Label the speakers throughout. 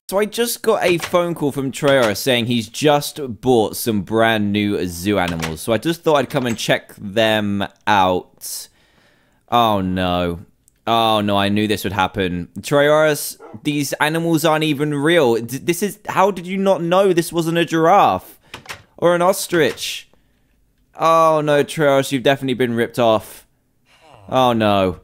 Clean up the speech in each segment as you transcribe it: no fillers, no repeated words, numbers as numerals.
Speaker 1: So I just got a phone call from Treyarch saying he's just bought some brand new zoo animals. So I just thought I'd come and check them out. Oh no. Oh no, I knew this would happen. Treyarch, these animals aren't even real. How did you not know this wasn't a giraffe? Or an ostrich? Oh no, Treyarch, you've definitely been ripped off. Oh no.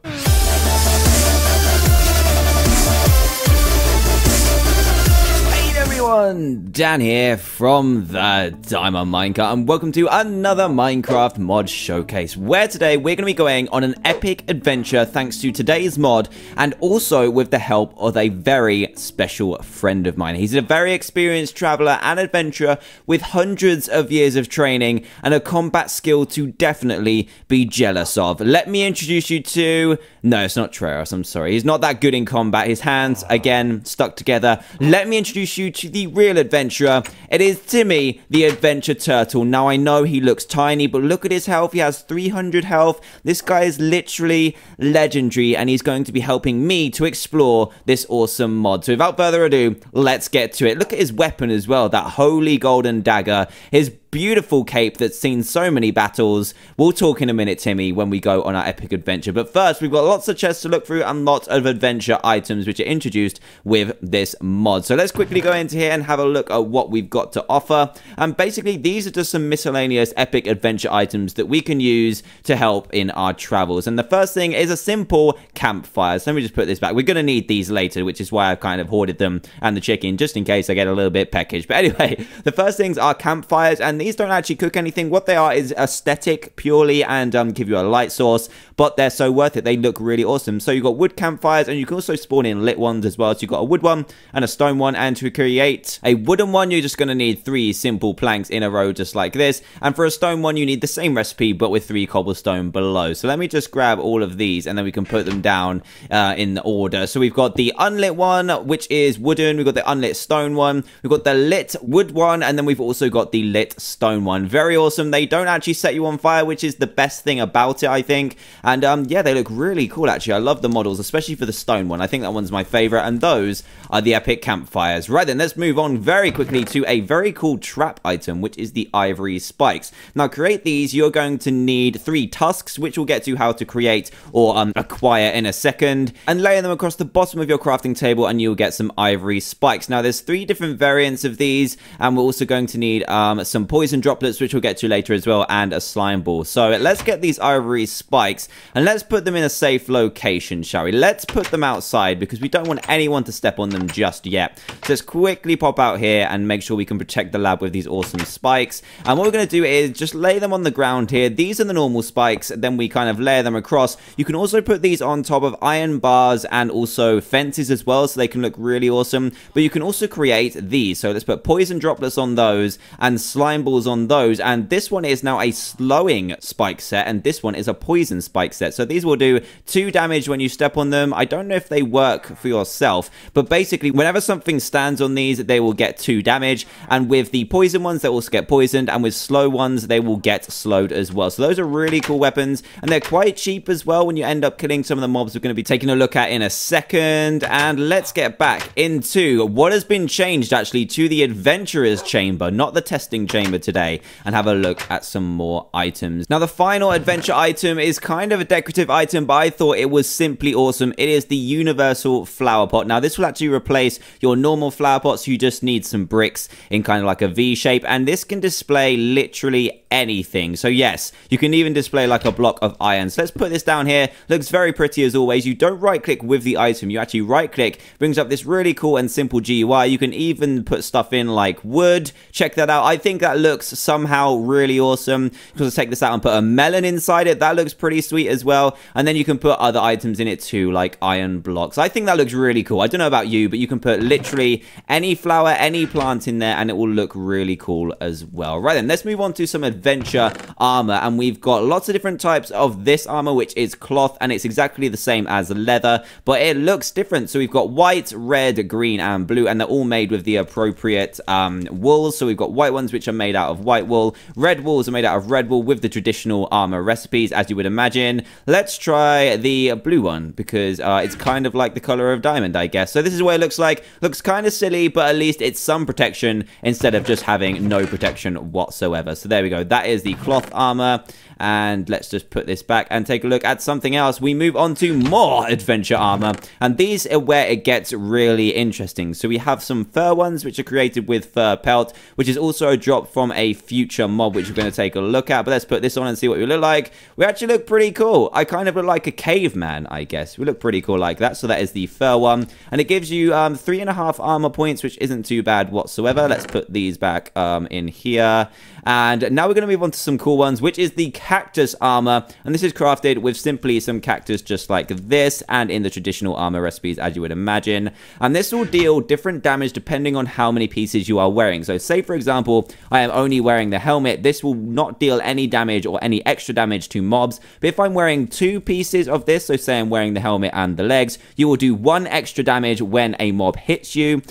Speaker 1: Dan here from TheDiamondMinecart, and welcome to another Minecraft mod showcase, where today we're going to be going on an epic adventure thanks to today's mod, and also with the help of a very special friend of mine. He's a very experienced traveler and adventurer with hundreds of years of training and a combat skill to definitely be jealous of. Let me introduce you to... No, it's not Treyarch, I'm sorry. He's not that good in combat. His hands, again, stuck together. Let me introduce you to the real adventurer. It is Timmy, the adventure turtle. Now, I know he looks tiny, but look at his health. He has 300 health. This guy is literally legendary, and he's going to be helping me to explore this awesome mod. So without further ado, let's get to it. Look at his weapon as well, that holy golden dagger. His beautiful cape that's seen so many battles. We'll talk in a minute, Timmy, when we go on our epic adventure. But first, we've got lots of chests to look through and lots of adventure items which are introduced with this mod. So let's quickly go into here and have a look at what we've got to offer. And basically, these are just some miscellaneous epic adventure items that we can use to help in our travels. And the first thing is a simple campfire. So let me just put this back. We're going to need these later, which is why I've kind of hoarded them and the chicken, just in case I get a little bit peckish. But anyway, the first things are campfires, and these don't actually cook anything. What they are is aesthetic purely, and give you a light source, but they're so worth it. They look really awesome. So you've got wood campfires, and you can also spawn in lit ones as well. So you've got a wood one and a stone one, and to create a wooden one, you're just going to need 3 simple planks in a row just like this, and for a stone one, you need the same recipe but with 3 cobblestone below. So let me just grab all of these, and then we can put them down in order. So we've got the unlit one, which is wooden. We've got the unlit stone one. We've got the lit wood one, and then we've also got the lit stone one. Very awesome. They don't actually set you on fire, which is the best thing about it, I think. And yeah, they look really cool, actually. I love the models, especially for the stone one. I think that one's my favorite, and those are the epic campfires. Right then, let's move on very quickly to a very cool trap item, which is the ivory spikes. Now, create these, you're going to need 3 tusks, which we'll get to how to create or acquire in a second, and lay them across the bottom of your crafting table, and you'll get some ivory spikes. Now, there's 3 different variants of these, and we're also going to need some poison droplets, which we'll get to later as well, and a slime ball. So let's get these ivory spikes, and let's put them in a safe location, shall we? Let's put them outside, because we don't want anyone to step on them just yet. So let's quickly pop out here and make sure we can protect the lab with these awesome spikes. And what we're going to do is just lay them on the ground here. These are the normal spikes, then we kind of layer them across. You can also put these on top of iron bars and also fences as well, so they can look really awesome. But you can also create these. So let's put poison droplets on those and slime balls on those. And this one is now a slowing spike set, and this one is a poison spike set. So these will do 2 damage when you step on them. I don't know if they work for yourself, but basically whenever something stands on these, they will get 2 damage. And with the poison ones, they also get poisoned, and with slow ones, they will get slowed as well. So those are really cool weapons, and they're quite cheap as well when you end up killing some of the mobs we're going to be taking a look at in a second. And let's get back into what has been changed actually to the adventurer's chamber, not the testing chamber today, and have a look at some more items. Now, the final adventure item is kind of a decorative item, but I thought it was simply awesome. It is the universal flower pot. Now, this will actually replace your normal flower pots. You just need some bricks in kind of like a V shape, and this can display literally anything. So yes, you can even display like a block of iron. So let's put this down here. Looks very pretty as always. You don't right click with the item, you actually right click. Brings up this really cool and simple GUI. You can even put stuff in like wood. Check that out. I think that looks somehow really awesome. You can take this out and put a melon inside it. That looks pretty sweet as well. And then you can put other items in it too, like iron blocks. I think that looks really cool. I don't know about you, but you can put literally any flower, any plant in there, and it will look really cool as well. Right then, let's move on to some adventure adventure armor, and we've got lots of different types of this armor, which is cloth, and it's exactly the same as leather, but it looks different. So we've got white, red, green, and blue, and they're all made with the appropriate wools. So we've got white ones, which are made out of white wool. Red wools are made out of red wool with the traditional armor recipes, as you would imagine. Let's try the blue one, because it's kind of like the color of diamond, I guess. So this is what it looks like. Looks kind of silly, but at least it's some protection instead of just having no protection whatsoever. So there we go. That is the cloth armor. And let's just put this back and take a look at something else. We move on to more adventure armor, and these are where it gets really interesting. So we have some fur ones, which are created with fur pelt, which is also a drop from a future mob, which we're going to take a look at. But let's put this on and see what we look like. We actually look pretty cool. I kind of look like a caveman, I guess. We look pretty cool like that. So that is the fur one, and it gives you 3.5 armor points, which isn't too bad whatsoever. Let's put these back in here. And now we're going to move on to some cool ones, which is the cactus armor. And this is crafted with simply some cactus just like this, and in the traditional armor recipes, as you would imagine. And this will deal different damage depending on how many pieces you are wearing. So say, for example, I am only wearing the helmet. This will not deal any damage or any extra damage to mobs. But if I'm wearing 2 pieces of this, so say I'm wearing the helmet and the legs, you will do 1 extra damage when a mob hits you.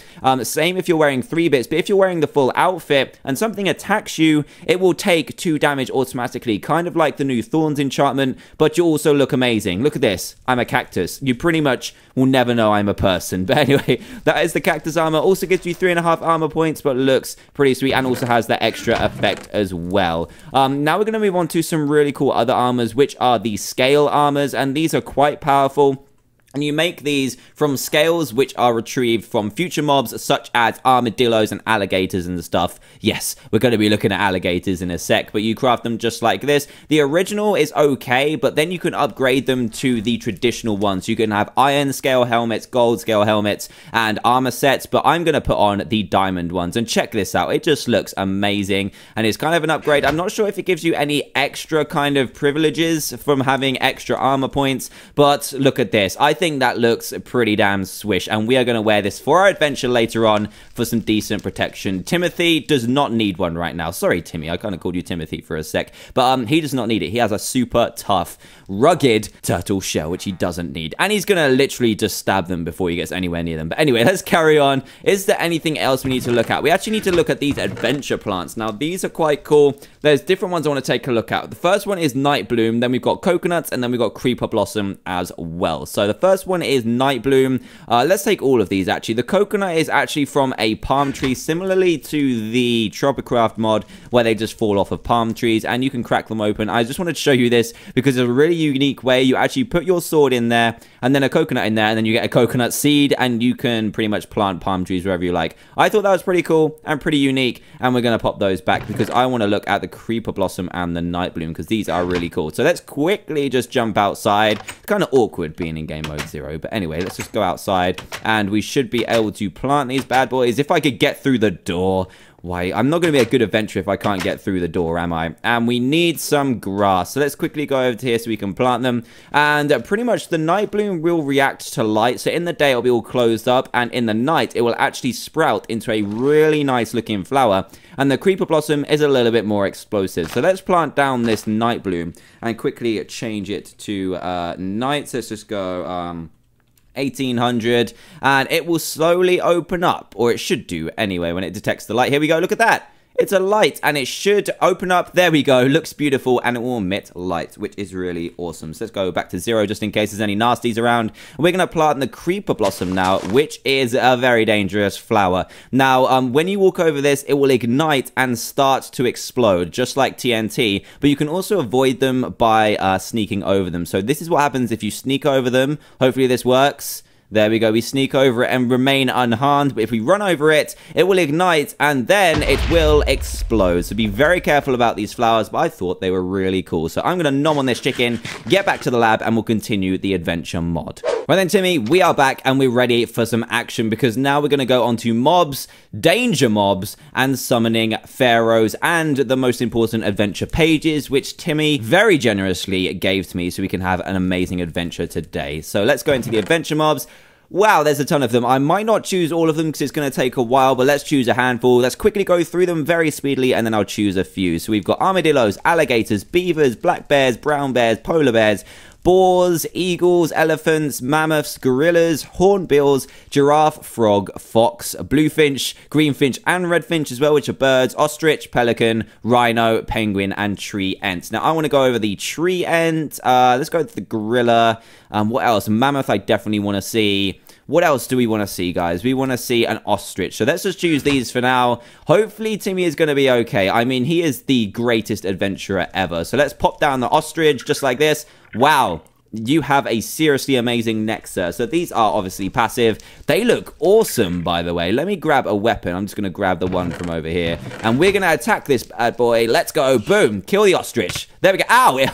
Speaker 1: Same if you're wearing 3 bits, but if you're wearing the full outfit and something attacks you, it will take 2 damage automatically, kind of like the new Thorns enchantment, but you also look amazing. Look at this. I'm a cactus. You pretty much will never know I'm a person. But anyway, that is the cactus armor. Also gives you 3.5 armor points, but looks pretty sweet, and also has that extra effect as well. Now we're going to move on to some really cool other armors, which are the scale armors, and these are quite powerful. And you make these from scales which are retrieved from future mobs, such as armadillos and alligators and stuff. Yes, we're going to be looking at alligators in a sec, but you craft them just like this. The original is okay, but then you can upgrade them to the traditional ones. You can have iron scale helmets, gold scale helmets, and armor sets, but I'm going to put on the diamond ones. And check this out. It just looks amazing, and it's kind of an upgrade. I'm not sure if it gives you any extra kind of privileges from having extra armor points, but look at this. I think that looks pretty damn swish, and we are going to wear this for our adventure later on for some decent protection. Timothy does not need one right now. Sorry, Timmy, I kind of called you Timothy for a sec, but he does not need it. He has a super tough, rugged turtle shell, which he doesn't need, and he's going to literally just stab them before he gets anywhere near them. But anyway, let's carry on. Is there anything else we need to look at? We actually need to look at these adventure plants. Now, these are quite cool. There's different ones I want to take a look at. The first one is Night Bloom, then we've got coconuts, and then we've got Creeper Blossom as well. So the first one is Night Bloom. Let's take all of these, actually. The coconut is actually from a palm tree, similarly to the Tropicraft mod, where they just fall off of palm trees, and you can crack them open. I just wanted to show you this because it's a really unique way. You actually put your sword in there, and then a coconut in there, and then you get a coconut seed, and you can pretty much plant palm trees wherever you like. I thought that was pretty cool and pretty unique, and we're going to pop those back because I want to look at the Creeper Blossom and the Night Bloom because these are really cool. So let's quickly just jump outside. It's kind of awkward being in game mode 0, but anyway, let's just go outside, and we should be able to plant these bad boys. If I could get through the door. Why, I'm not going to be a good adventurer if I can't get through the door, am I? And we need some grass. So let's quickly go over to here so we can plant them. And pretty much the Night Bloom will react to light. So in the day, it'll be all closed up. And in the night, it will actually sprout into a really nice looking flower. And the Creeper Blossom is a little bit more explosive. So let's plant down this Night Bloom and quickly change it to night. So let's just go 1800, and it will slowly open up, or it should do anyway when it detects the light. Here we go, look at that. It's a light, and it should open up. There we go. Looks beautiful, and it will emit light, which is really awesome. So let's go back to 0 just in case there's any nasties around. We're going to plant the Creeper Blossom now, which is a very dangerous flower. Now, when you walk over this, it will ignite and start to explode, just like TNT. But you can also avoid them by sneaking over them. So this is what happens if you sneak over them. Hopefully this works. There we go, we sneak over it and remain unharmed, but if we run over it, it will ignite and then it will explode. So be very careful about these flowers, but I thought they were really cool. So I'm going to nom on this chicken, get back to the lab, and we'll continue the adventure mod. Right then, Timmy, we are back and we're ready for some action because now we're going to go on to mobs, danger mobs, and summoning pharaohs, and the most important adventure pages, which Timmy very generously gave to me so we can have an amazing adventure today. So let's go into the adventure mobs. Wow, there's a ton of them. I might not choose all of them because it's going to take a while, but let's choose a handful. Let's quickly go through them very speedily, and then I'll choose a few. So we've got armadillos, alligators, beavers, black bears, brown bears, polar bears, boars, eagles, elephants, mammoths, gorillas, hornbills, giraffe, frog, fox, bluefinch, greenfinch, and redfinch as well, which are birds, ostrich, pelican, rhino, penguin, and tree ant. Now, I want to go over the tree ant. Let's go with the gorilla. What else? Mammoth, I definitely want to see. What else do we want to see, guys? We want to see an ostrich. So let's just choose these for now. Hopefully, Timmy is going to be okay. I mean, he is the greatest adventurer ever. So let's pop down the ostrich just like this. Wow. You have a seriously amazing neck, sir. So these are obviously passive. They look awesome, by the way. Let me grab a weapon. I'm just going to grab the one from over here. And we're going to attack this bad boy. Let's go. Boom. Kill the ostrich. There we go. Ow.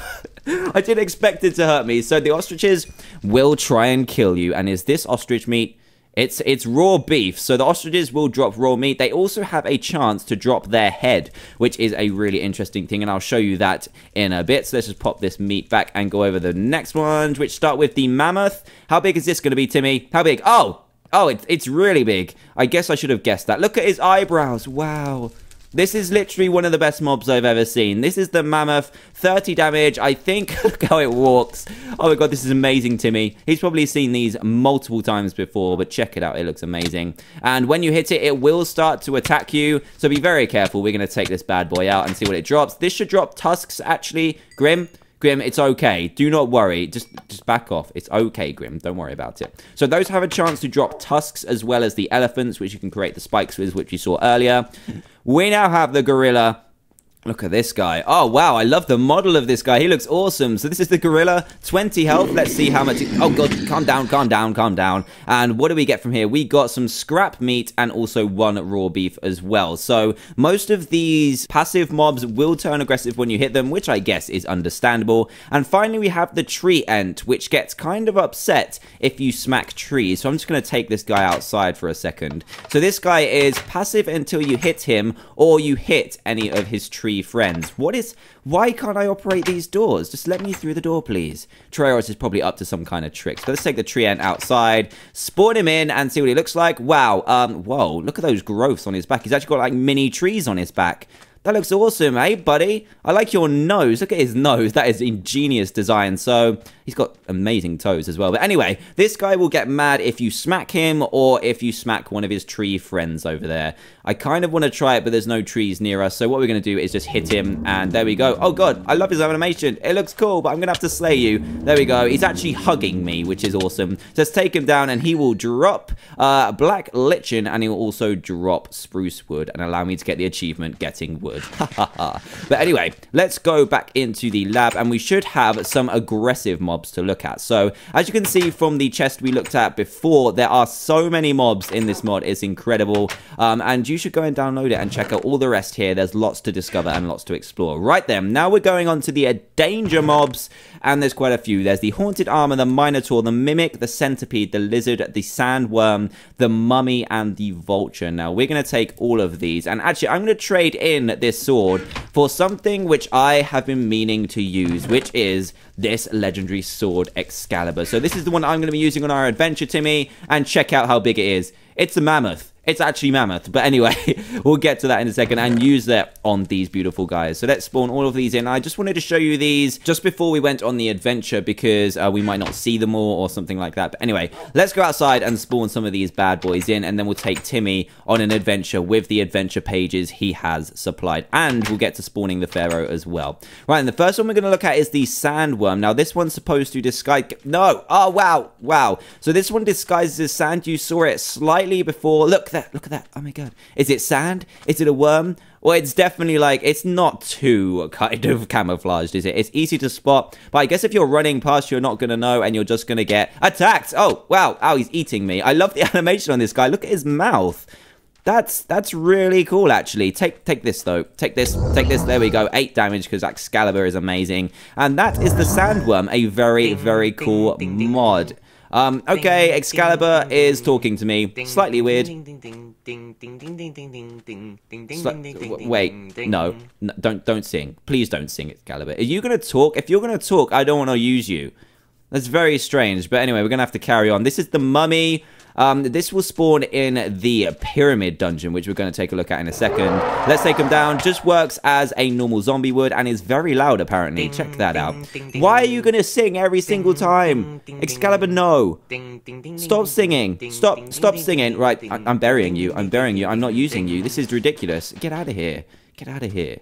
Speaker 1: I didn't expect it to hurt me. So the ostriches will try and kill you. And is this ostrich meat? It's raw beef, so the ostriches will drop raw meat. They also have a chance to drop their head, which is a really interesting thing, and I'll show you that in a bit. So let's just pop this meat back and go over the next ones, which start with the mammoth. How big is this going to be, Timmy? How big? Oh, it's really big. I guess I should have guessed that. Look at his eyebrows. Wow. This is literally one of the best mobs I've ever seen. This is the mammoth, 30 damage, I think. Look how it walks. Oh my god, this is amazing, Timmy. He's probably seen these multiple times before, but check it out. It looks amazing. And when you hit it, it will start to attack you, so be very careful. We're going to take this bad boy out and see what it drops. This should drop tusks, actually. Grim, it's okay. Do not worry. Just back off. It's okay, Grim. Don't worry about it. So those have a chance to drop tusks as well as the elephants, which you can create the spikes with, which you saw earlier. We now have the gorilla. Look at this guy. Oh, wow. I love the model of this guy. He looks awesome. So this is the gorilla. 20 health. Let's see how much... Oh, God. Calm down, calm down, calm down. And what do we get from here? We got some scrap meat and also one raw beef as well. So most of these passive mobs will turn aggressive when you hit them, which I guess is understandable. And finally, we have the tree ant, which gets kind of upset if you smack trees. So I'm just going to take this guy outside for a second. So this guy is passive until you hit him or you hit any of his trees friends. Why can't I operate these doors? Just let me through the door, please. Troyos is probably up to some kind of trick. So let's take the tree ant outside, spawn him in, and see what he looks like. Wow. Whoa, look at those growths on his back. He's actually got like mini trees on his back. That looks awesome, eh, buddy? I like your nose. Look at his nose. That is ingenious design. So he's got amazing toes as well. But anyway, this guy will get mad if you smack him or if you smack one of his tree friends over there. I kind of want to try it, but there's no trees near us. So what we're going to do is just hit him, and there we go. Oh, God, I love his animation. It looks cool, but I'm going to have to slay you. There we go. He's actually hugging me, which is awesome. Just take him down, and he will drop black lichen, and he will also drop spruce wood and allow me to get the achievement getting wood. But anyway, let's go back into the lab, and we should have some aggressive mobs to look at. So as you can see from the chest we looked at before, there are so many mobs in this mod. It's incredible, and you should go and download it and check out all the rest here. There's lots to discover and lots to explore. Right then, now we're going on to the danger mobs, and there's quite a few. There's the haunted armor, the minotaur, the mimic, the centipede, the lizard, the sandworm, the mummy, and the vulture. Now we're going to take all of these, and actually I'm going to trade in this sword for something which I have been meaning to use, which is this legendary sword Excalibur. So this is the one I'm going to be using on our adventure, Timmy, and check out how big it is. It's a mammoth. It's actually mammoth, but anyway, we'll get to that in a second and use that on these beautiful guys. So let's spawn all of these in. I just wanted to show you these just before we went on the adventure because we might not see them all or something like that. But anyway, let's go outside and spawn some of these bad boys in, and then we'll take Timmy on an adventure with the adventure pages he has supplied, and we'll get to spawning the Pharaoh as well. Right, and the first one we're going to look at is the sandworm. Now, this one's supposed to disguise... No! Oh, wow! Wow! So this one disguises as sand. You saw it slightly before. Look at that. Oh my god. Is it sand? Is it a worm? Well, it's definitely like, it's not too kind of camouflaged, is it? It's easy to spot, but I guess if you're running past, you're not going to know, and you're just going to get attacked. Oh, wow. Ow, he's eating me. I love the animation on this guy. Look at his mouth. That's really cool, actually. Take this, though. Take this. There we go. 8 damage, because Excalibur is amazing. And that is the sandworm, a very, very cool mod. Okay, Excalibur is talking to me. Slightly weird. Wait, no, don't sing. Please don't sing, Excalibur. Are you gonna talk? If you're gonna talk, I don't want to use you. That's very strange. But anyway, we're going to have to carry on. This is the mummy. This will spawn in the pyramid dungeon, which we're going to take a look at in a second. Let's take him down. Just works as a normal zombie would and is very loud, apparently. Check that out. Why are you going to sing every single time? Excalibur, no. Stop singing. Stop singing. Right, I'm burying you. I'm burying you. I'm not using you. This is ridiculous. Get out of here. Get out of here.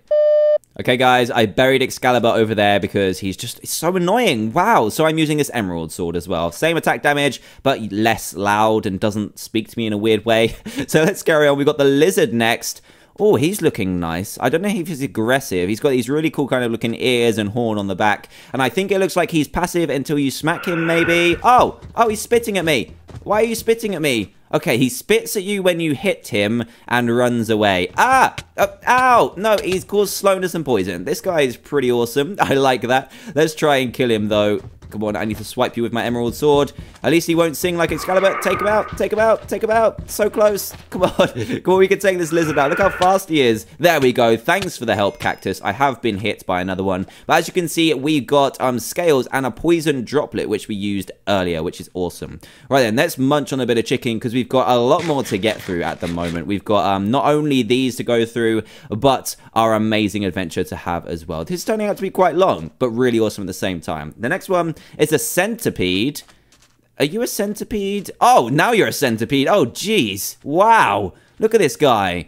Speaker 1: Okay, guys, I buried Excalibur over there because it's so annoying. Wow, so I'm using this emerald sword as well. Same attack damage, but less loud and doesn't speak to me in a weird way. So let's carry on. We've got the lizard next. Oh, he's looking nice. I don't know if he's aggressive. He's got these really cool kind of looking ears and horn on the back. And I think it looks like he's passive until you smack him, maybe. Oh, he's spitting at me. Why are you spitting at me? Okay, he spits at you when you hit him and runs away. Ah! Ow! No, he's caused slowness and poison. This guy is pretty awesome. I like that. Let's try and kill him, though. Come on, I need to swipe you with my emerald sword. At least he won't sing like Excalibur. Take him out, take him out, take him out. So close. Come on. Come on, we can take this lizard out. Look how fast he is. There we go. Thanks for the help, Cactus. I have been hit by another one. But as you can see, we got scales and a poison droplet, which we used earlier, which is awesome. Right then, let's munch on a bit of chicken because we've got a lot more to get through at the moment. We've got not only these to go through, but our amazing adventure to have as well. This is turning out to be quite long, but really awesome at the same time. The next one is a centipede. Are you a centipede? Oh, now you're a centipede. Oh, jeez. Wow. Look at this guy.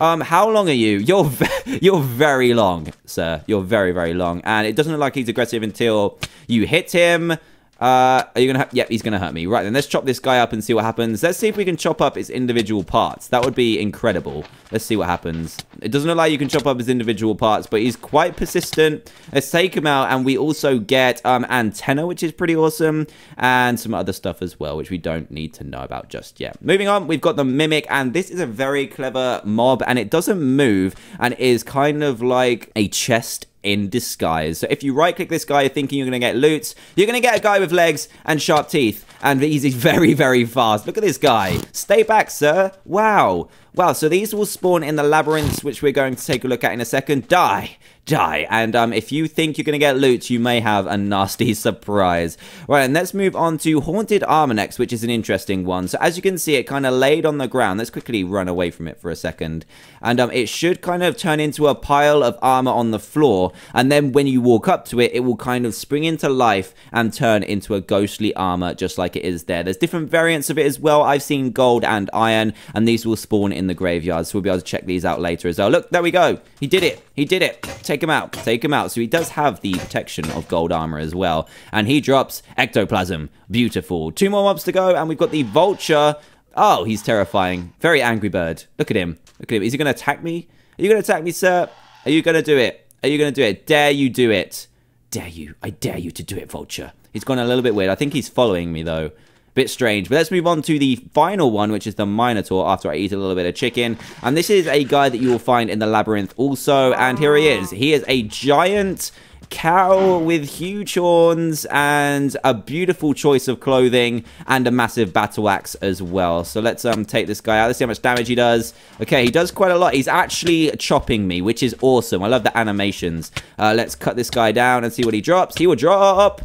Speaker 1: How long are you? You're very long, sir. You're very, very long. And it doesn't look like he's aggressive until you hit him. Are you gonna? Yep, he's gonna hurt me. Right then, let's chop this guy up and see what happens. Let's see if we can chop up his individual parts. That would be incredible. Let's see what happens. It doesn't look like you can chop up his individual parts, but he's quite persistent. Let's take him out, and we also get antenna, which is pretty awesome, and some other stuff as well, which we don't need to know about just yet. Moving on, we've got the mimic, and this is a very clever mob, and it doesn't move, and is kind of like a chest in disguise. So if you right click this guy thinking you're going to get loot, you're going to get a guy with legs and sharp teeth, and he's very, very fast. Look at this guy. Stay back, sir. Wow. Wow, so these will spawn in the labyrinths, which we're going to take a look at in a second. Die. And if you think you're going to get loot, you may have a nasty surprise. Right, and let's move on to Haunted Armor next, which is an interesting one. So as you can see, it kind of laid on the ground. Let's quickly run away from it for a second. And it should kind of turn into a pile of armor on the floor. And then when you walk up to it, it will kind of spring into life and turn into a ghostly armor, just like it is there. There's different variants of it as well. I've seen gold and iron, and these will spawn in the graveyard. So we'll be able to check these out later as well. Look, there we go. He did it. He did it. Take him out. Take him out. So he does have the protection of gold armor as well. And he drops ectoplasm. Beautiful. 2 more mobs to go. And we've got the vulture. Oh, he's terrifying. Very angry bird. Look at him. Look at him. Is he going to attack me? Are you going to attack me, sir? Are you going to do it? Are you going to do it? Dare you do it? Dare you. I dare you to do it, vulture. He's gone a little bit weird. I think he's following me, though. Bit strange, but let's move on to the final one, which is the Minotaur, after I eat a little bit of chicken. And this is a guy that you will find in the labyrinth also, and here he is. He is a giant cow with huge horns and a beautiful choice of clothing and a massive battle axe as well. So let's take this guy out. Let's see how much damage he does. Okay, he does quite a lot. He's actually chopping me, which is awesome. I love the animations. Let's cut this guy down and see what he drops. He will drop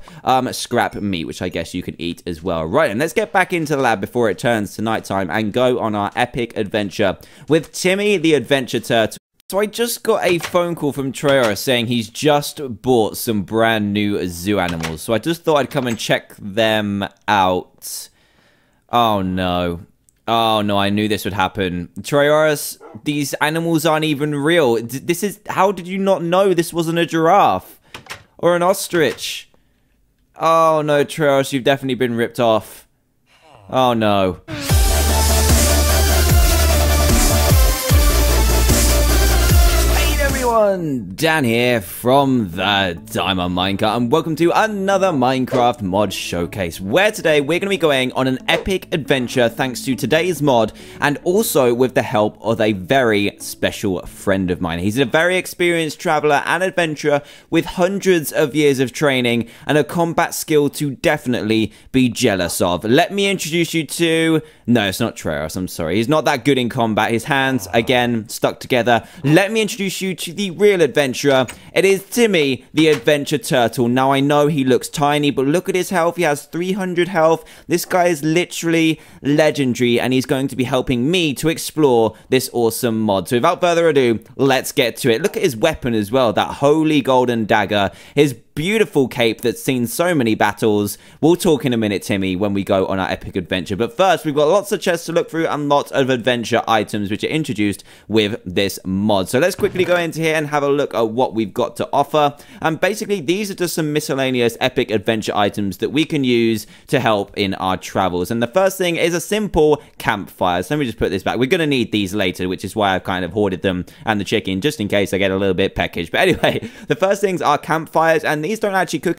Speaker 1: scrap meat, which I guess you can eat as well. Right, and let's get back into the lab before it turns to nighttime and go on our epic adventure with Timmy the Adventure Turtle. So I just got a phone call from Treyarch saying he's just bought some brand new zoo animals. So I just thought I'd come and check them out. Oh no. Oh no, I knew this would happen. Treyarch, these animals aren't even real. This is... How did you not know this wasn't a giraffe? Or an ostrich? Oh no, Treyarch, you've definitely been ripped off. Oh no. Dan here from TheDiamondMinecart, and welcome to another Minecraft mod showcase, where today we're going to be going on an epic adventure thanks to today's mod, and also with the help of a very special friend of mine. He's a very experienced traveler and adventurer with hundreds of years of training and a combat skill to definitely be jealous of. Let me introduce you to... No, it's not Treyarch, I'm sorry. He's not that good in combat. His hands, again, stuck together. Let me introduce you to the real adventurer. It is Timmy, the adventure turtle. Now, I know he looks tiny, but look at his health. He has 300 health. This guy is literally legendary, and he's going to be helping me to explore this awesome mod. So without further ado, let's get to it. Look at his weapon as well, that holy golden dagger. His beautiful cape that's seen so many battles. We'll talk in a minute, Timmy, when we go on our epic adventure. But first, we've got lots of chests to look through and lots of adventure items which are introduced with this mod. So let's quickly go into here and have a look at what we've got to offer. And basically, these are just some miscellaneous epic adventure items that we can use to help in our travels. And the first thing is a simple campfire. So let me just put this back. We're going to need these later, which is why I've kind of hoarded them and the chicken, just in case I get a little bit peckish. But anyway, the first things are campfires, and these don't actually cook